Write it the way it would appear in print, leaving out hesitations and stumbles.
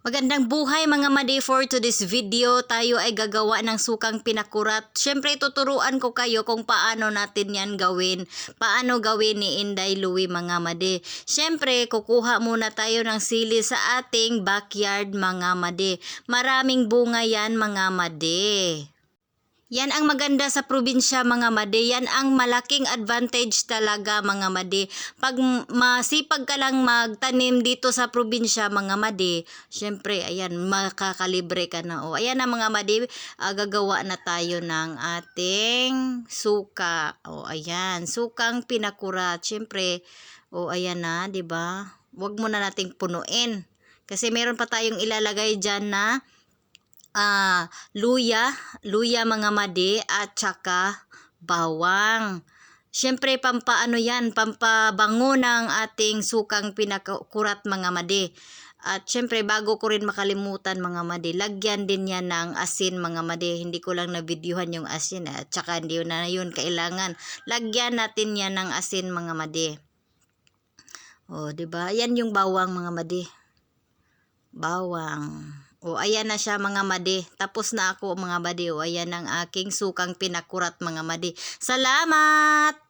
Magandang buhay mga madi, for today's video tayo ay gagawa ng sukang pinakurat. Siyempre tuturuan ko kayo kung paano natin yan gawin. Paano gawin ni Inday Louie mga madi. Siyempre kukuha muna tayo ng sili sa ating backyard mga madi. Maraming bunga yan mga madi. Yan ang maganda sa probinsya mga madi. Yan ang malaking advantage talaga mga madi. Pag masipag ka lang magtanim dito sa probinsya mga madi, syempre ayan makakalibre ka na. O ayan na mga madi, gagawa na tayo ng ating suka. O ayan, sukang pinakurat. Syempre, o ayan na, 'di ba? Huwag muna nating punuin. Kasi meron pa tayong ilalagay diyan na luya mga madi at saka bawang. Siyempre pampaano yan, pampabango ng ating sukang pinakurat mga madi. At siyempre bago ko rin makalimutan mga madi, lagyan din yan ng asin mga madi. Hindi ko lang na-videohan yung asin at saka hindi na yun kailangan. Lagyan natin yan ng asin mga madi. O, diba? Yan yung bawang mga madi. Bawang. O ayan na siya mga madi. Tapos na ako mga madi. O ayan ang aking sukang pinakurat mga madi. Salamat!